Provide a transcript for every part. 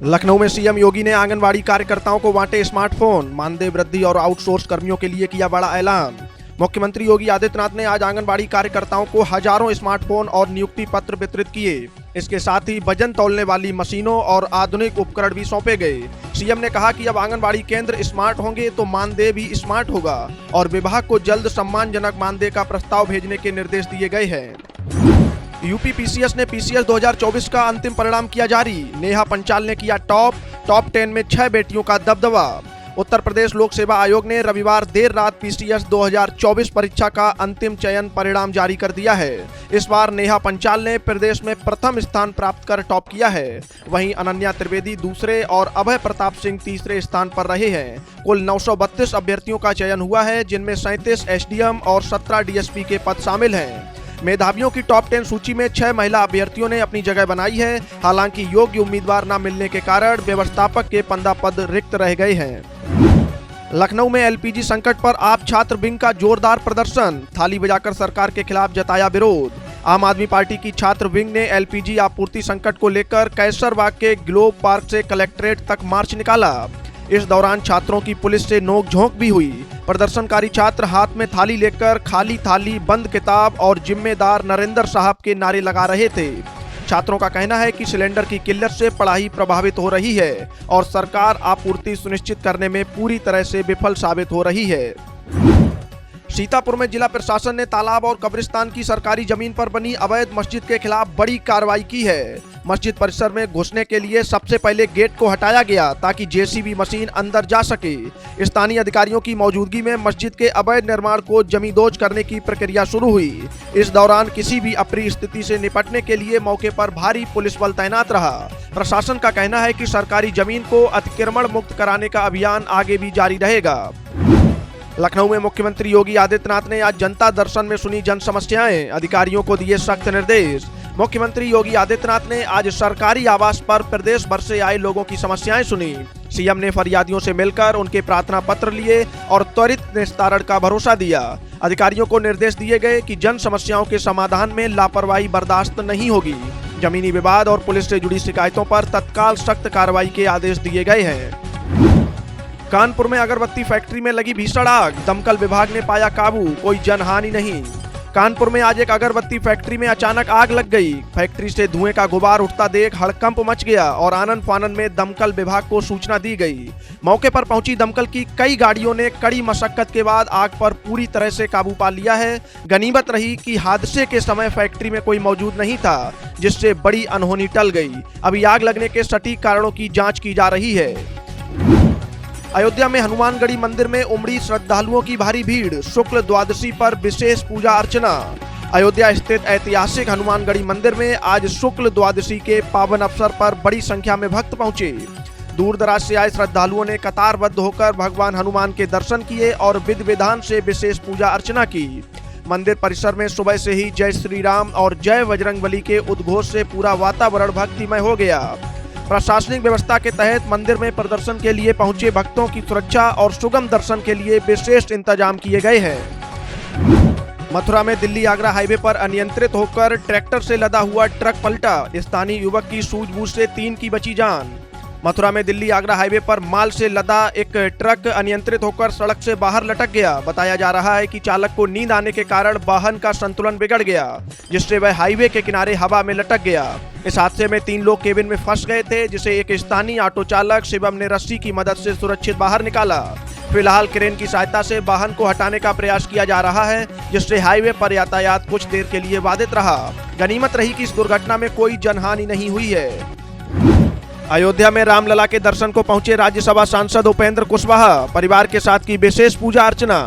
लखनऊ में सीएम योगी ने आंगनबाड़ी कार्यकर्ताओं को बांटे स्मार्टफोन, मानदेय वृद्धि और आउटसोर्स कर्मियों के लिए किया बड़ा ऐलान। मुख्यमंत्री योगी आदित्यनाथ ने आज आंगनबाड़ी कार्यकर्ताओं को हजारों स्मार्टफोन और नियुक्ति पत्र वितरित किए। इसके साथ ही वजन तौलने वाली मशीनों और आधुनिक उपकरण भी सौंपे गए। सीएम ने कहा कि अब आंगनबाड़ी केंद्र स्मार्ट होंगे तो मानदेय भी स्मार्ट होगा और विभाग को जल्द सम्मानजनक मानदेय का प्रस्ताव भेजने के निर्देश दिए गए हैं। यूपी पीसीएस ने पीसीएस 2024 का अंतिम परिणाम किया जारी। नेहा पंचाल ने किया टॉप 10 में 6 बेटियों का दबदबा। उत्तर प्रदेश लोक सेवा आयोग ने रविवार देर रात पीसीएस 2024 परीक्षा का अंतिम चयन परिणाम जारी कर दिया है। इस बार नेहा पंचाल ने प्रदेश में प्रथम स्थान प्राप्त कर टॉप किया है। वहीं अनन्या त्रिवेदी दूसरे और अभय प्रताप सिंह तीसरे स्थान पर रहे हैं। कुल 932 अभ्यर्थियों का चयन हुआ है, जिनमें 37 एसडीएम और 17 डीएसपी के पद शामिल हैं। मेधावियों की टॉप 10 सूची में 6 महिला अभ्यर्थियों ने अपनी जगह बनाई है। हालांकि योग्य उम्मीदवार न मिलने के कारण व्यवस्थापक के 15 पद रिक्त रह गए हैं। लखनऊ में एलपीजी संकट पर आप छात्र विंग का जोरदार प्रदर्शन, थाली बजाकर सरकार के खिलाफ जताया विरोध। आम आदमी पार्टी की छात्र विंग ने एलपीजी आपूर्ति संकट को लेकर कैसरबाग के ग्लोब पार्क से कलेक्ट्रेट तक मार्च निकाला। इस दौरान छात्रों की पुलिस से नोकझोंक भी हुई। प्रदर्शनकारी छात्र हाथ में थाली लेकर खाली थाली, बंद किताब और जिम्मेदार नरेंद्र साहब के नारे लगा रहे थे। छात्रों का कहना है कि सिलेंडर की किल्लत से पढ़ाई प्रभावित हो रही है और सरकार आपूर्ति सुनिश्चित करने में पूरी तरह से विफल साबित हो रही है। सीतापुर में जिला प्रशासन ने तालाब और कब्रिस्तान की सरकारी जमीन पर बनी अवैध मस्जिद के खिलाफ बड़ी कार्रवाई की है। मस्जिद परिसर में घुसने के लिए सबसे पहले गेट को हटाया गया ताकि जेसीबी मशीन अंदर जा सके। स्थानीय अधिकारियों की मौजूदगी में मस्जिद के अवैध निर्माण को जमींदोज करने की प्रक्रिया शुरू हुई। इस दौरान किसी भी अप्रिय स्थिति से निपटने के लिए मौके पर भारी पुलिस बल तैनात रहा। प्रशासन का कहना है कि सरकारी जमीन को अतिक्रमण मुक्त कराने का अभियान आगे भी जारी रहेगा। लखनऊ में मुख्यमंत्री योगी आदित्यनाथ ने आज जनता दर्शन में सुनी जन समस्याएं, अधिकारियों को दिए सख्त निर्देश। मुख्यमंत्री योगी आदित्यनाथ ने आज सरकारी आवास पर प्रदेश भर से आए लोगों की समस्याएं सुनी। सीएम ने फरियादियों से मिलकर उनके प्रार्थना पत्र लिए और त्वरित निस्तारण का भरोसा दिया। अधिकारियों को निर्देश दिए गए कि जन समस्याओं के समाधान में लापरवाही बर्दाश्त नहीं होगी। जमीनी विवाद और पुलिस से जुड़ी शिकायतों पर तत्काल सख्त कार्रवाई के आदेश दिए गए हैं। कानपुर में अगरबत्ती फैक्ट्री में लगी भीषण आग, दमकल विभाग ने पाया काबू, कोई जनहानि नहीं। कानपुर में आज एक अगरबत्ती फैक्ट्री में अचानक आग लग गई। फैक्ट्री से धुएं का गुबार उठता देख हड़कंप मच गया और आनन फानन में दमकल विभाग को सूचना दी गई। मौके पर पहुंची दमकल की कई गाड़ियों ने कड़ी मशक्कत के बाद आग पर पूरी तरह से काबू पा लिया है। गनीमत रही कि हादसे के समय फैक्ट्री में कोई मौजूद नहीं था, जिससे बड़ी अनहोनी टल गई। अभी आग लगने के सटीक कारणों की जाँच की जा रही है। अयोध्या में हनुमानगढ़ी मंदिर में उमड़ी श्रद्धालुओं की भारी भीड़, शुक्ल द्वादशी पर विशेष पूजा अर्चना। अयोध्या स्थित ऐतिहासिक हनुमानगढ़ी मंदिर में आज शुक्ल द्वादशी के पावन अवसर पर बड़ी संख्या में भक्त पहुंचे। दूर दराज से आए श्रद्धालुओं ने कतारबद्ध होकर भगवान हनुमान के दर्शन किए और विधि विधान से विशेष पूजा अर्चना की। मंदिर परिसर में सुबह से ही जय श्री राम और जय बजरंगबली के उद्घोष से पूरा वातावरण भक्तिमय हो गया। प्रशासनिक व्यवस्था के तहत मंदिर में प्रदर्शन के लिए पहुंचे भक्तों की सुरक्षा और सुगम दर्शन के लिए विशेष इंतजाम किए गए हैं। मथुरा में दिल्ली आगरा हाईवे पर अनियंत्रित होकर ट्रैक्टर से लदा हुआ ट्रक पलटा, स्थानीय युवक की सूझबूझ से 3 की बची जान। मथुरा में दिल्ली आगरा हाईवे पर माल से लदा एक ट्रक अनियंत्रित होकर सड़क से बाहर लटक गया। बताया जा रहा है कि चालक को नींद आने के कारण वाहन का संतुलन बिगड़ गया, जिससे वह हाईवे के किनारे हवा में लटक गया। इस हादसे में 3 लोग केबिन में फंस गए थे, जिसे एक स्थानीय ऑटो चालक शिवम ने रस्सी की मदद से सुरक्षित बाहर निकाला। फिलहाल क्रेन की सहायता से वाहन को हटाने का प्रयास किया जा रहा है, जिससे हाईवे पर यातायात कुछ देर के लिए बाधित रहा। गनीमत रही कि इस दुर्घटना में कोई जनहानि नहीं हुई है। अयोध्या में रामलला के दर्शन को पहुंचे राज्यसभा सांसद उपेंद्र कुशवाहा, परिवार के साथ की विशेष पूजा अर्चना।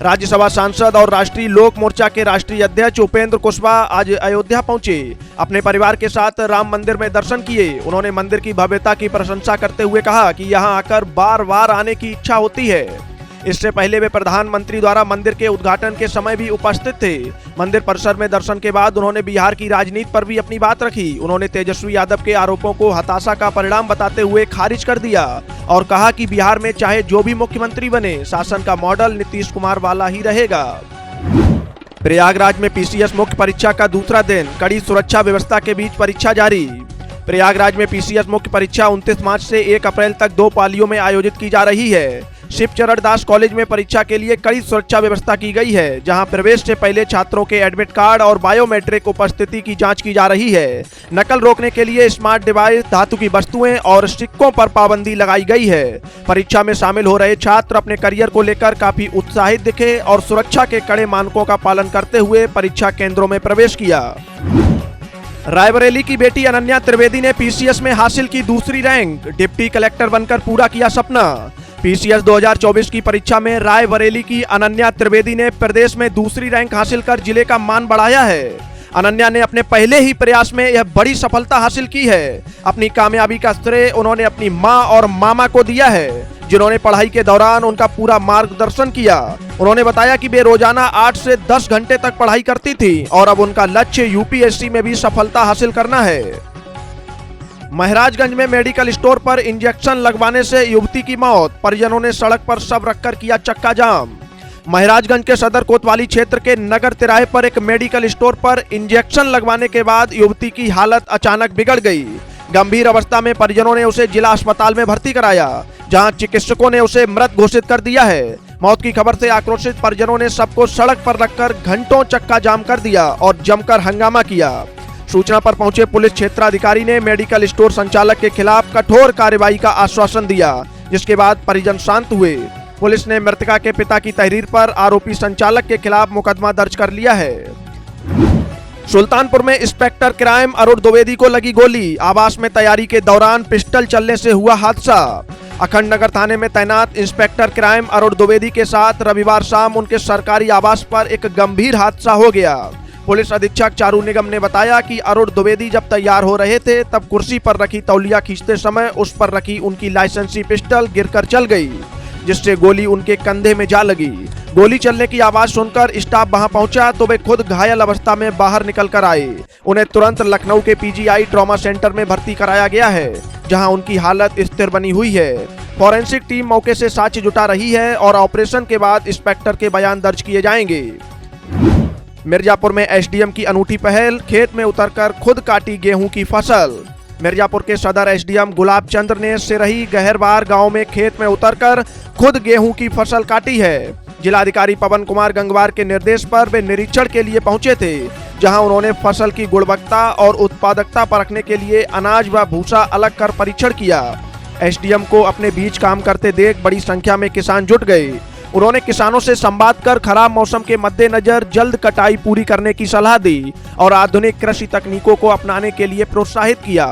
राज्यसभा सांसद और राष्ट्रीय लोक मोर्चा के राष्ट्रीय अध्यक्ष उपेंद्र कुशवाहा आज अयोध्या पहुंचे। अपने परिवार के साथ राम मंदिर में दर्शन किए। उन्होंने मंदिर की भव्यता की प्रशंसा करते हुए कहा कि यहां आकर बार बार आने की इच्छा होती है। इससे पहले वे प्रधानमंत्री द्वारा मंदिर के उद्घाटन के समय भी उपस्थित थे। मंदिर परिसर में दर्शन के बाद उन्होंने बिहार की राजनीति पर भी अपनी बात रखी। उन्होंने तेजस्वी यादव के आरोपों को हताशा का परिणाम बताते हुए खारिज कर दिया और कहा कि बिहार में चाहे जो भी मुख्यमंत्री बने, शासन का मॉडल नीतीश कुमार वाला ही रहेगा। प्रयागराज में पीसीएस मुख्य परीक्षा का दूसरा दिन, कड़ी सुरक्षा व्यवस्था के बीच परीक्षा जारी। प्रयागराज में पीसीएस मुख्य परीक्षा 29 मार्च से 1 अप्रैल तक 2 पालियों में आयोजित की जा रही है। शिव चरण दास कॉलेज में परीक्षा के लिए कड़ी सुरक्षा व्यवस्था की गई है, जहां प्रवेश से पहले छात्रों के एडमिट कार्ड और बायोमेट्रिक उपस्थिति की जांच की जा रही है। नकल रोकने के लिए स्मार्ट डिवाइस, धातु की वस्तुएं और सिक्कों पर पाबंदी लगाई गई है। परीक्षा में शामिल हो रहे छात्र अपने करियर को लेकर काफी उत्साहित दिखे और सुरक्षा के कड़े मानकों का पालन करते हुए परीक्षा केंद्रों में प्रवेश किया। रायबरेली की बेटी अनन्या त्रिवेदी ने पीसीएस में हासिल की दूसरी रैंक, डिप्टी कलेक्टर बनकर पूरा किया सपना। पीसीएस 2024 की परीक्षा में रायबरेली की अनन्या त्रिवेदी ने प्रदेश में दूसरी रैंक हासिल कर जिले का मान बढ़ाया है। अनन्या ने अपने पहले ही प्रयास में यह बड़ी सफलता हासिल की है। अपनी कामयाबी का श्रेय उन्होंने अपनी मां और मामा को दिया है, जिन्होंने पढ़ाई के दौरान उनका पूरा मार्गदर्शन किया। उन्होंने बताया कि वे रोजाना 8 से 10 घंटे तक पढ़ाई करती थी और अब उनका लक्ष्य यूपीएससी में भी सफलता हासिल करना है। महाराजगंज में मेडिकल स्टोर पर इंजेक्शन लगवाने से युवती की मौत, परिजनों ने सड़क पर शव रखकर किया चक्का जाम। महाराजगंज के सदर कोतवाली क्षेत्र के नगर तिराहे पर एक मेडिकल स्टोर पर इंजेक्शन लगवाने के बाद युवती की हालत अचानक बिगड़ गई। गंभीर अवस्था में परिजनों ने उसे जिला अस्पताल में भर्ती कराया, जहां चिकित्सकों ने उसे मृत घोषित कर दिया है। मौत की खबर से आक्रोशित परिजनों ने सबको सड़क पर रखकर घंटों चक्का जाम कर दिया और जमकर हंगामा किया। सूचना पर पहुंचे पुलिस क्षेत्राधिकारी ने मेडिकल स्टोर संचालक के खिलाफ कठोर कार्रवाई का आश्वासन दिया, जिसके बाद परिजन शांत हुए। पुलिस ने मृतका के पिता की तहरीर पर आरोपी संचालक के खिलाफ मुकदमा दर्ज कर लिया है। सुल्तानपुर में इंस्पेक्टर क्राइम अरुण द्विवेदी को लगी गोली, आवास में तैयारी के दौरान पिस्टल चलने से हुआ हादसा। अखंड नगर थाने में तैनात इंस्पेक्टर क्राइम अरुण द्विवेदी के साथ रविवार शाम उनके सरकारी आवास पर एक गंभीर हादसा हो गया। पुलिस अधीक्षक चारू निगम ने बताया कि अरुण द्विवेदी जब तैयार हो रहे थे तब कुर्सी पर रखी तौलिया खींचते समय उस पर रखी उनकी लाइसेंसी पिस्टल गिरकर चल गई, जिससे गोली उनके कंधे में जा लगी। गोली चलने की आवाज सुनकर स्टाफ वहां पहुंचा तो वे खुद घायल अवस्था में बाहर निकल कर आए। उन्हें तुरंत लखनऊ के पीजीआई ट्रॉमा सेंटर में भर्ती कराया गया है, जहां उनकी हालत स्थिर बनी हुई है। फॉरेंसिक टीम मौके से साक्ष्य जुटा रही है और ऑपरेशन के बाद इंस्पेक्टर के बयान दर्ज किए जाएंगे। मिर्जापुर में एसडीएम की अनूठी पहल, खेत में उतरकर खुद काटी गेहूं की फसल। मिर्जापुर के सदर एसडीएम गुलाब चंद्र ने सिरही गहरबार गांव में खेत में उतरकर खुद गेहूं की फसल काटी है। जिलाधिकारी पवन कुमार गंगवार के निर्देश पर वे निरीक्षण के लिए पहुंचे थे, जहां उन्होंने फसल की गुणवत्ता और उत्पादकता परखने के लिए अनाज व भूसा अलग कर परीक्षण किया। एसडीएम को अपने बीच काम करते देख बड़ी संख्या में किसान जुट गए। उन्होंने किसानों से संवाद कर खराब मौसम के मद्देनजर जल्द कटाई पूरी करने की सलाह दी और आधुनिक कृषि तकनीकों को अपनाने के लिए प्रोत्साहित किया।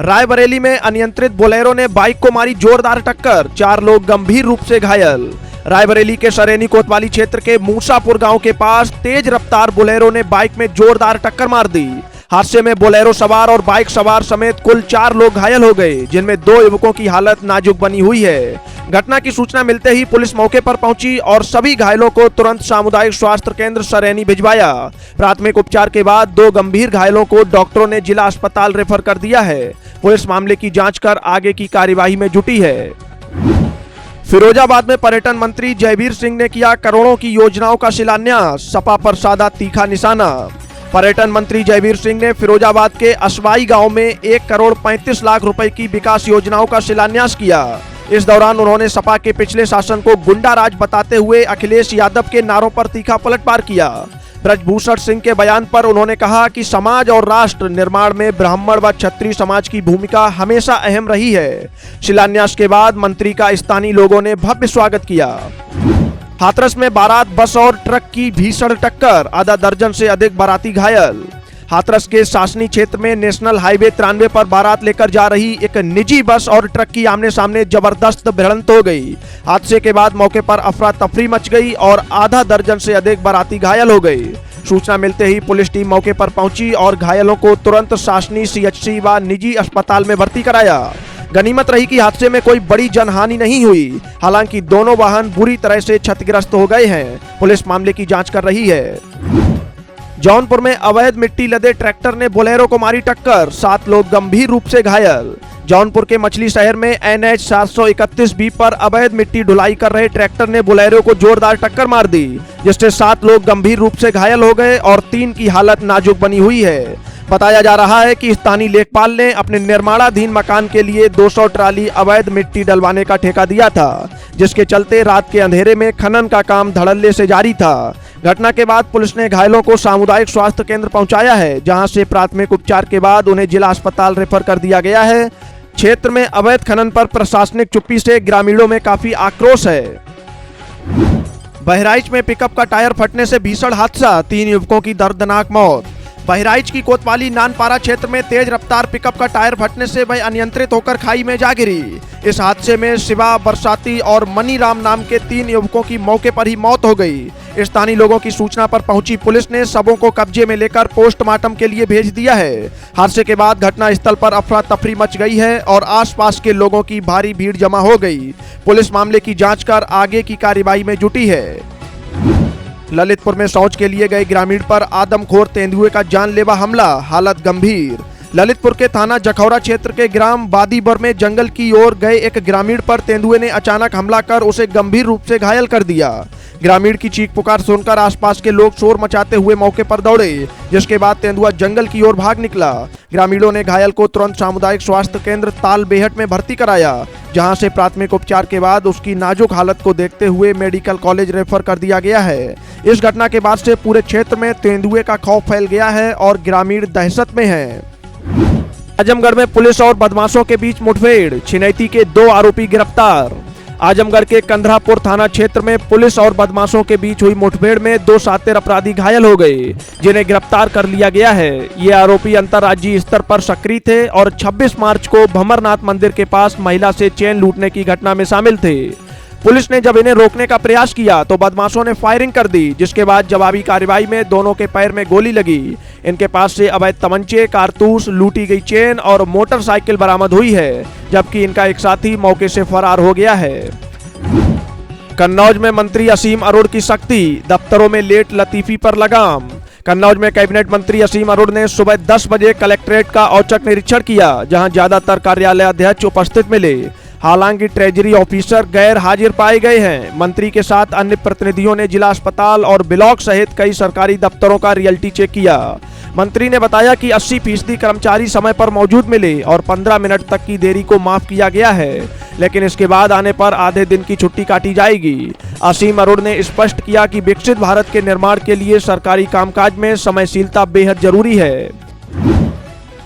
रायबरेली में अनियंत्रित बोलेरो ने बाइक को मारी जोरदार टक्कर, 4 लोग गंभीर रूप से घायल। रायबरेली के सरेनी कोतवाली क्षेत्र के मूसापुर गांव के पास तेज रफ्तार बोलेरो ने बाइक में जोरदार टक्कर मार दी। हादसे में बोलेरो सवार और बाइक सवार समेत कुल 4 लोग घायल हो गए, जिनमें 2 युवकों की हालत नाजुक बनी हुई है। घटना की सूचना मिलते ही पुलिस मौके पर पहुंची और सभी घायलों को तुरंत सामुदायिक स्वास्थ्य केंद्र सरेनी भिजवाया। प्राथमिक उपचार के बाद 2 गंभीर घायलों को डॉक्टरों ने जिला अस्पताल रेफर कर दिया है। पुलिस मामले की जांच कर आगे की कार्यवाही में जुटी है। फिरोजाबाद में पर्यटन मंत्री जयवीर सिंह ने किया करोड़ों की योजनाओं का शिलान्यास, सपा पर साधा तीखा निशाना। पर्यटन मंत्री जयवीर सिंह ने फिरोजाबाद के असवाई गांव में 1 करोड़ 35 लाख रुपए की विकास योजनाओं का शिलान्यास किया। इस दौरान उन्होंने सपा के पिछले शासन को गुंडा राज बताते हुए अखिलेश यादव के नारों पर तीखा पलटवार किया। ब्रजभूषण सिंह के बयान पर उन्होंने कहा कि समाज और राष्ट्र निर्माण में ब्राह्मण व क्षत्रिय समाज की भूमिका हमेशा अहम रही है। शिलान्यास के बाद मंत्री का स्थानीय लोगों ने भव्य स्वागत किया। हाथरस में बारात बस और ट्रक की भीषण टक्कर, आधा दर्जन से अधिक बाराती घायल। हाथरस के सासनी क्षेत्र में नेशनल हाईवे 93 पर बारात लेकर जा रही एक निजी बस और ट्रक की आमने सामने जबरदस्त भिड़ंत हो गई। हादसे के बाद मौके पर अफरा तफरी मच गई और आधा दर्जन से अधिक बाराती घायल हो गए। सूचना मिलते ही पुलिस टीम मौके पर पहुंची और घायलों को तुरंत सासनी सीएचसी व निजी अस्पताल में भर्ती कराया। गनीमत रही कि हादसे में कोई बड़ी जनहानि नहीं हुई। हालांकि दोनों वाहन बुरी तरह से क्षतिग्रस्त हो गए हैं। पुलिस मामले की जांच कर रही है। जौनपुर में अवैध मिट्टी लदे ट्रैक्टर ने बोलेरो को मारी टक्कर, 7 लोग गंभीर रूप से घायल। जौनपुर के मछली शहर में NH 731B पर अवैध मिट्टी ढुलाई कर रहे ट्रैक्टर ने बोलेरो को जोरदार टक्कर मार दी, जिससे 7 लोग गंभीर रूप से घायल हो गए और 3 की हालत नाजुक बनी हुई है। बताया जा रहा है कि स्थानीय लेखपाल ने अपने निर्माणाधीन मकान के लिए 200 ट्राली अवैध मिट्टी डलवाने का ठेका दिया था, जिसके चलते रात के अंधेरे में खनन का काम धड़ल्ले से जारी था। घटना के बाद पुलिस ने घायलों को सामुदायिक स्वास्थ्य केंद्र पहुंचाया है, जहां से प्राथमिक उपचार के बाद उन्हें जिला अस्पताल रेफर कर दिया गया है। क्षेत्र में अवैध खनन पर प्रशासनिक चुप्पी से ग्रामीणों में काफी आक्रोश है। बहराइच में पिकअप का टायर फटने से भीषण हादसा, 3 युवकों की दर्दनाक मौत। बहराइच की कोतवाली नानपारा क्षेत्र में तेज रफ्तार पिकअप का टायर फटने से वह अनियंत्रित होकर खाई में जा गिरी। इस हादसे में शिवा, बरसाती और मनीराम नाम के 3 युवकों की मौके पर ही मौत हो गई। स्थानीय लोगों की सूचना पर पहुंची पुलिस ने शवों को कब्जे में लेकर पोस्टमार्टम के लिए भेज दिया है। हादसे के बाद घटनास्थल पर अफरा तफरी मच गई है और आसपास के लोगों की भारी भीड़ जमा हो गई। पुलिस मामले की जांच कर आगे की कार्रवाई में जुटी है। ललितपुर में शौच के लिए गए ग्रामीण पर आदमखोर तेंदुए का जानलेवा हमला, हालत गंभीर। ललितपुर के थाना जखौरा क्षेत्र के ग्राम बादीबर में जंगल की ओर गए एक ग्रामीण पर तेंदुए ने अचानक हमला कर उसे गंभीर रूप से घायल कर दिया। ग्रामीण की चीख पुकार सुनकर आसपास के लोग शोर मचाते हुए मौके पर दौड़े, जिसके बाद तेंदुआ जंगल की ओर भाग निकला। ग्रामीणों ने घायल को तुरंत सामुदायिक स्वास्थ्य केंद्र तालबेहट में भर्ती कराया, जहां से प्राथमिक उपचार के बाद उसकी नाजुक हालत को देखते हुए मेडिकल कॉलेज रेफर कर दिया गया है। इस घटना के बाद से पूरे क्षेत्र में तेंदुए का खौफ फैल गया है और ग्रामीण दहशत में हैं। आजमगढ़ में पुलिस और बदमाशों के बीच मुठभेड़, छिनैती के 2 आरोपी गिरफ्तार। आजमगढ़ के कंधरापुर थाना क्षेत्र में पुलिस और बदमाशों के बीच हुई मुठभेड़ में 2 शातिर अपराधी घायल हो गए, जिन्हें गिरफ्तार कर लिया गया है। ये आरोपी अंतर्राज्यीय स्तर पर सक्रिय थे और 26 मार्च को भंवरनाथ मंदिर के पास महिला से चेन लूटने की घटना में शामिल थे। पुलिस ने जब इन्हें रोकने का प्रयास किया तो बदमाशों ने फायरिंग कर दी, जिसके बाद जवाबी कार्रवाई में दोनों के पैर में गोली लगी। इनके पास से अवैध तमंचे, कारतूस, लूटी गई चेन और मोटरसाइकिल बरामद हुई है, जबकि इनका एक साथी मौके से फरार हो गया है। कन्नौज में मंत्री असीम अरोड़ की सख्ती, दफ्तरों में लेट लतीफी पर लगाम। कन्नौज में कैबिनेट मंत्री असीम अरोड़ ने सुबह 10 बजे कलेक्ट्रेट का औचक निरीक्षण किया, जहां ज्यादातर कार्यालय अध्यक्ष उपस्थित मिले। हालांकि ट्रेजरी ऑफिसर गैर हाजिर पाए गए हैं। मंत्री के साथ अन्य प्रतिनिधियों ने जिला अस्पताल और ब्लॉक सहित कई सरकारी दफ्तरों का रियलिटी चेक किया। मंत्री ने बताया कि 80% कर्मचारी समय पर मौजूद मिले और 15 मिनट तक की देरी को माफ किया गया है, लेकिन इसके बाद आने पर आधे दिन की छुट्टी काटी जाएगी। असीम अरोड़ ने स्पष्ट किया कि विकसित भारत के निर्माण के लिए सरकारी कामकाज में समयशीलता बेहद जरूरी है।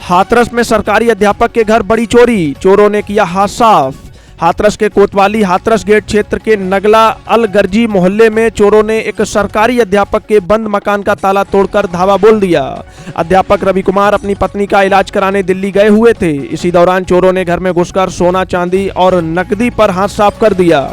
हाथरस में सरकारी अध्यापक के घर बड़ी चोरी, चोरों ने किया हाथ साफ। हाथरस के कोतवाली हाथरस गेट क्षेत्र के नगला अलगर्जी मोहल्ले में चोरों ने एक सरकारी अध्यापक के बंद मकान का ताला तोड़कर धावा बोल दिया। अध्यापक रवि कुमार अपनी पत्नी का इलाज कराने दिल्ली गए हुए थे। इसी दौरान चोरों ने घर में घुसकर सोना, चांदी और नकदी पर हाथ साफ कर दिया।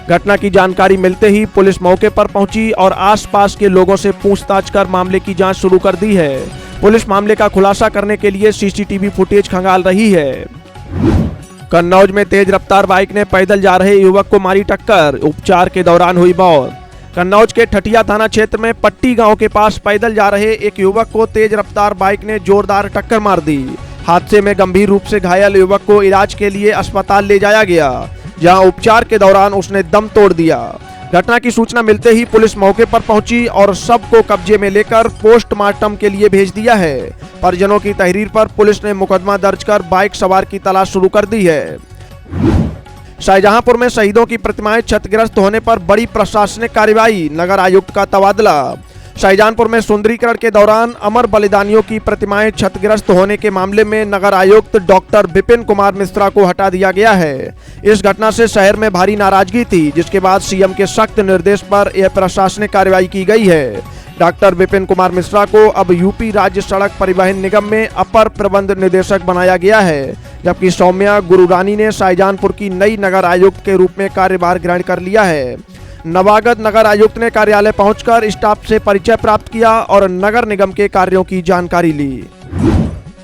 घटना की जानकारी मिलते ही पुलिस मौके पर पहुंची और आसपास के लोगों से पूछताछ कर मामले की जांच शुरू कर दी है। पुलिस मामले का खुलासा करने के लिए सीसीटीवी फुटेज खंगाल रही है। कन्नौज में तेज रफ्तार बाइक ने पैदल जा रहे युवक को मारी टक्कर, उपचार के दौरान हुई मौत। कन्नौज के ठठिया थाना क्षेत्र में पट्टी गांव के पास पैदल जा रहे एक युवक को तेज रफ्तार बाइक ने जोरदार टक्कर मार दी। हादसे में गंभीर रूप से घायल युवक को इलाज के लिए अस्पताल ले जाया गया, जहां उपचार के दौरान उसने दम तोड़ दिया। घटना की सूचना मिलते ही पुलिस मौके पर पहुंची और शव को कब्जे में लेकर पोस्टमार्टम के लिए भेज दिया है। परिजनों की तहरीर पर पुलिस ने मुकदमा दर्ज कर बाइक सवार की तलाश शुरू कर दी है। शाहजहांपुर में शहीदों की प्रतिमाएं क्षतिग्रस्त होने पर बड़ी प्रशासनिक कार्रवाई, नगर आयुक्त का तबादला। शाहजहांपुर में सुंदरीकरण के दौरान अमर बलिदानियों की प्रतिमाएं क्षतिग्रस्त होने के मामले में नगर आयुक्त डॉक्टर विपिन कुमार मिश्रा को हटा दिया गया है। इस घटना से शहर में भारी नाराजगी थी, जिसके बाद सीएम के सख्त निर्देश पर यह प्रशासनिक कार्रवाई की गई है। डॉक्टर विपिन कुमार मिश्रा को अब यूपी राज्य सड़क परिवहन निगम में अपर प्रबंध निदेशक बनाया गया है, जबकि सौम्या गुरुरानी ने शाहजहांपुर की नई नगर आयुक्त के रूप में कार्यभार ग्रहण कर लिया है। नवागत नगर आयुक्त ने कार्यालय पहुंचकर स्टाफ से परिचय प्राप्त किया और नगर निगम के कार्यों की जानकारी ली।